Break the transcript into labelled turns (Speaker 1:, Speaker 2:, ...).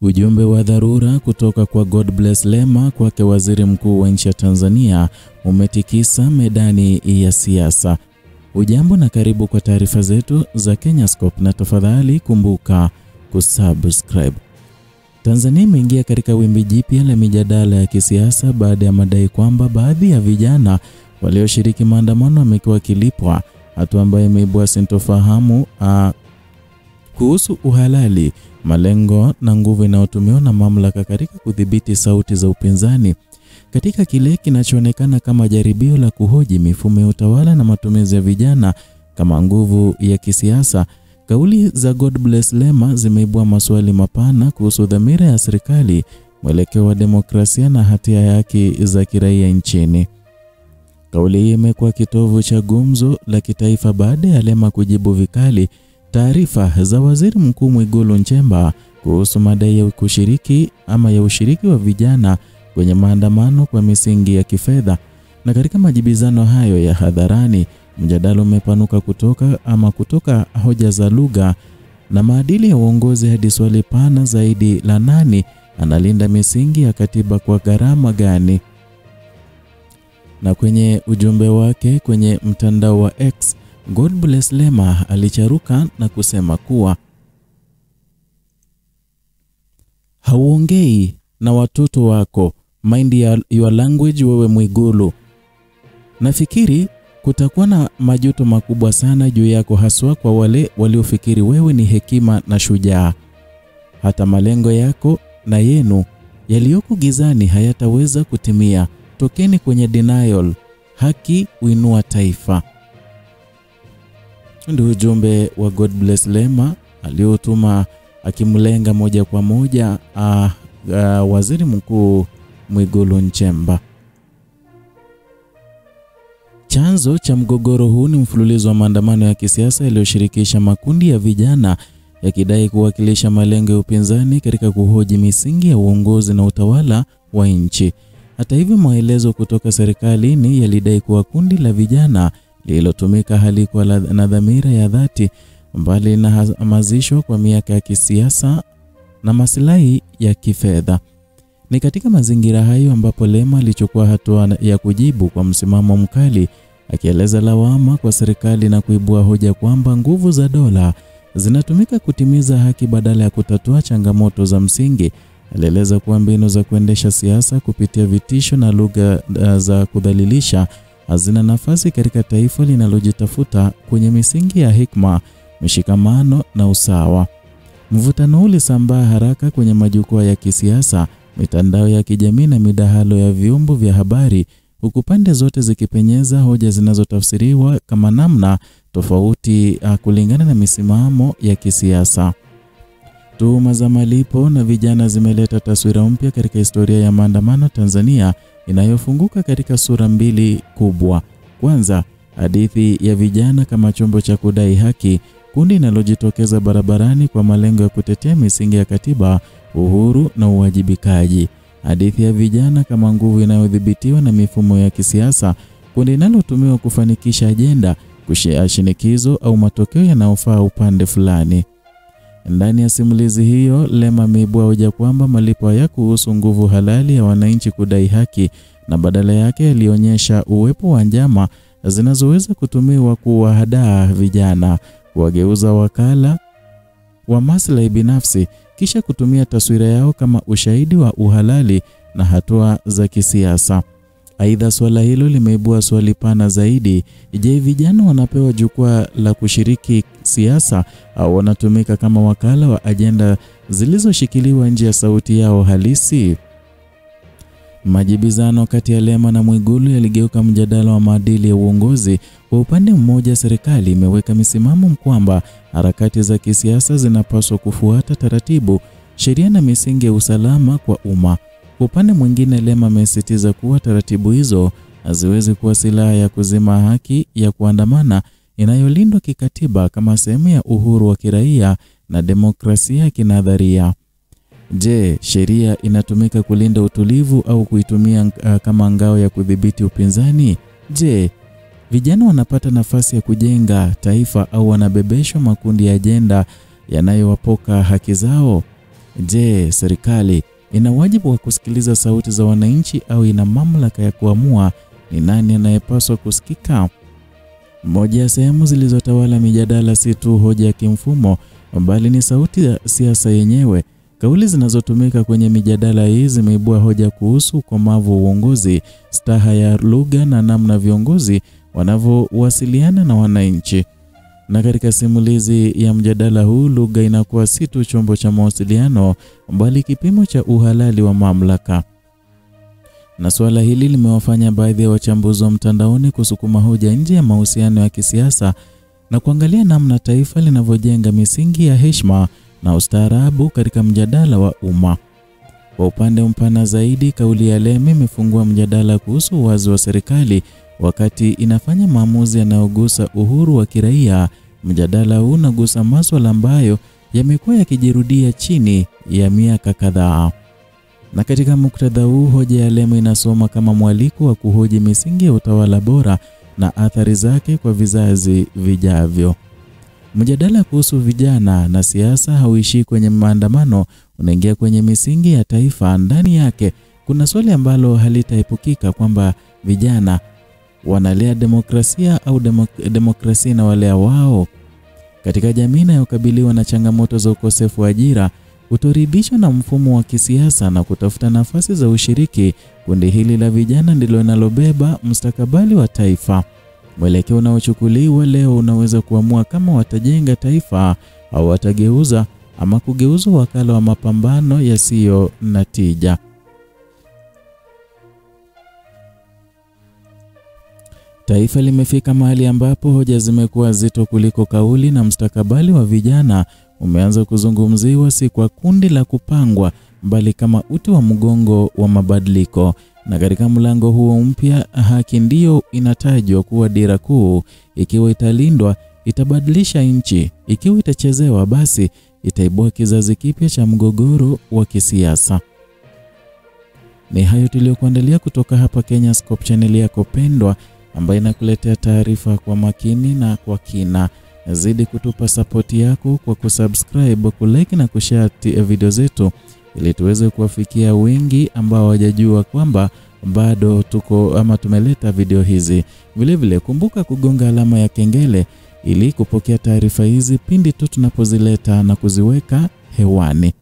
Speaker 1: Ujumbe wa dharura kutoka kwa Godbless Lema kwake waziri mkuu wa nchi ya Tanzania umetikisa medani ya siasa. Ujambo na karibu kwa taarifa zetu za Kenyascope, na tafadhali kumbuka kusubscribe. Tanzania imeingia katika wimbi jipya la mijadala ya kisiasa baada ya madai kwamba baadhi ya vijana walioshiriki maandamano wamekuwa wakilipwa, hatua ambayo imeibua sintofahamu kuhusu uhalali, malengo na nguvu inayotumiwa na mamlaka katika kudhibiti sauti za upinzani katika kile kinachoonekana kama jaribio la kuhoji mifumo ya utawala na matumizi ya vijana kama nguvu ya kisiasa. Kauli za Godbless Lema zimeibua maswali mapana kuhusu dhamira ya serikali, mwelekeo wa demokrasia na hatia ya haki za kiraia nchini. Kauli hii imekuwa kitovu cha gumzo la kitaifa baada ya Lema kujibu vikali taarifa za Waziri Mkuu Mwigulu Nchemba kuhusu madai ya ushiriki wa vijana kwenye maandamano kwa misingi ya kifedha. Na katika majibizano hayo ya hadharani, mjadala umepanuka kutoka hoja za lugha na maadili ya uongozi hadi swali pana zaidi la nani analinda misingi ya katiba kwa gharama gani. Na kwenye ujumbe wake kwenye mtandao wa X, Godbless Lema alicharuka na kusema kuwa hauongei na watoto wako, mind your language wewe Mwigulu. Nafikiri kutakuwa na majuto makubwa sana juu yako, haswa kwa wale waliofikiri wewe ni hekima na shujaa. Hata malengo yako na yenu yaliyoko gizani hayataweza kutimia. Tokeni kwenye denial. Haki uinua taifa. Ndio ujumbe wa Godbless Lema aliotuma akimlenga moja kwa moja Waziri Mkuu Mwigulu Nchemba. Chanzo cha mgogoro huu ni mfululizo wa maandamano ya kisiasa yaliyoshirikisha makundi ya vijana yakidai kuwakilisha malengo ya upinzani katika kuhoji misingi ya uongozi na utawala wa nchi. Hata hivyo, maelezo kutoka serikalini yalidai kuwa kundi la vijana lililotumika halikuwa na dhamira ya dhati, mbali na hamasisho kwa miaka ya kisiasa na maslahi ya kifedha. Ni katika mazingira hayo ambapo Lema alichukua hatua ya kujibu kwa msimamo mkali, akieleza lawama kwa serikali na kuibua hoja kwamba nguvu za dola zinatumika kutimiza haki badala ya kutatua changamoto za msingi. Alieleza kuwa mbinu za kuendesha siasa kupitia vitisho na lugha za kudhalilisha hazina nafasi katika taifa linalojitafuta kwenye misingi ya hekima, mshikamano na usawa. Mvutano ulisambaa haraka kwenye majukwaa ya kisiasa, mitandao ya kijamii na midahalo ya vyombo vya habari, huku pande zote zikipenyeza hoja zinazotafsiriwa kama namna tofauti kulingana na misimamo ya kisiasa. Tuhuma za malipo na vijana zimeleta taswira mpya katika historia ya maandamano Tanzania, inayofunguka katika sura mbili kubwa. Kwanza, hadithi ya vijana kama chombo cha kudai haki, kundi linalojitokeza barabarani kwa malengo ya kutetea misingi ya katiba, uhuru na uwajibikaji. Hadithi ya vijana kama nguvu inayodhibitiwa na mifumo ya kisiasa, kundi linalotumiwa kufanikisha ajenda, shinikizo au matokeo yanayofaa upande fulani. Ndani ya simulizi hiyo, Lema ameibua hoja kwamba malipo hayakuhusu nguvu halali ya wananchi kudai haki, na badala yake alionyesha uwepo wa njama zinazoweza kutumiwa kuwahadaa vijana, kuwageuza wakala wa maslahi binafsi, kisha kutumia taswira yao kama ushahidi wa uhalali na hatua za kisiasa. Aidha, swala hilo limeibua swali pana zaidi. Je, vijana wanapewa jukwaa la kushiriki siasa au wanatumika kama wakala wa ajenda zilizoshikiliwa nje ya sauti yao halisi? Majibizano kati ya Lema na Mwigulu yaligeuka mjadala wa maadili ya uongozi. Kwa upande mmoja, serikali imeweka misimamo kwamba harakati za kisiasa zinapaswa kufuata taratibu, sheria na misingi ya usalama kwa umma. Kwa upande mwingine, Lema amesisitiza kuwa taratibu hizo haziwezi kuwa silaha ya kuzima haki ya kuandamana inayolindwa kikatiba kama sehemu ya uhuru wa kiraia na demokrasia kinadharia. Je, sheria inatumika kulinda utulivu au kuitumia kama ngao ya kudhibiti upinzani? Je, vijana wanapata nafasi ya kujenga taifa au wanabebeshwa makundi ya ajenda yanayowapoka haki zao? Je, serikali ina wajibu wa kusikiliza sauti za wananchi au ina mamlaka ya kuamua ni nani anayepaswa kusikika? Moja ya sehemu zilizotawala mijadala si tu hoja ya kimfumo, bali ni sauti ya siasa yenyewe. Kauli zinazotumika kwenye mijadala hii zimeibua hoja kuhusu ukomavu wa uongozi, staha ya lugha na namna viongozi wanavyowasiliana na wananchi. Na katika simulizi ya mjadala huu, lugha inakuwa si tu chombo cha mawasiliano, bali kipimo cha uhalali wa mamlaka. Na suala hili limewafanya baadhi ya wachambuzi wa mtandaoni kusukuma hoja nje ya mahusiano ya kisiasa na kuangalia namna taifa linavyojenga misingi ya heshima na ustaarabu katika mjadala wa umma. Kwa upande mpana zaidi, kauli ya Lemi imefungua mjadala kuhusu uwazi wa serikali wakati inafanya maamuzi yanayogusa uhuru wa kiraia. Mjadala huu unagusa masuala ambayo yamekuwa yakijirudia chini ya miaka kadhaa. Na katika muktadha huu, hoja ya Lemi inasoma kama mwaliko wa kuhoji misingi ya utawala bora na athari zake kwa vizazi vijavyo. Mjadala kuhusu vijana na siasa hauishii kwenye maandamano, unaingia kwenye misingi ya taifa. Ndani yake kuna swali ambalo halitaepukika kwamba vijana wanalea demokrasia au demokrasia na walea wao. Katika jamii inayokabiliwa na changamoto za ukosefu wa ajira, kutoridhishwa na mfumo wa kisiasa na kutafuta nafasi za ushiriki, kundi hili la vijana ndilo linalobeba mustakabali wa taifa. Mwelekeo unaochukuliwa leo unaweza kuamua kama watajenga taifa au watageuza ama kugeuza wakala wa mapambano yasiyo na tija. Taifa limefika mahali ambapo hoja zimekuwa zito kuliko kauli, na mustakabali wa vijana umeanza kuzungumziwa si kwa kundi la kupangwa, bali kama uti wa mgongo wa mabadiliko. Na katika mlango huo mpya, haki ndio inatajwa kuwa dira kuu. Ikiwa italindwa, itabadilisha nchi. Ikiwa itachezewa, basi itaibua kizazi kipya cha mgogoro wa kisiasa. Ni hayo tuliyokuandalia kutoka hapa Kenyascope, channel yako pendwa ambayo inakuletea taarifa kwa makini na kwa kina. Zidi kutupa support yako kwa kusubscribe, kulike na kushare video zetu ili tuweze kuwafikia wengi ambao hawajajua kwamba bado tuko ama tumeleta video hizi. Vile vile kumbuka kugonga alama ya kengele ili kupokea taarifa hizi pindi tu tunapozileta na kuziweka hewani.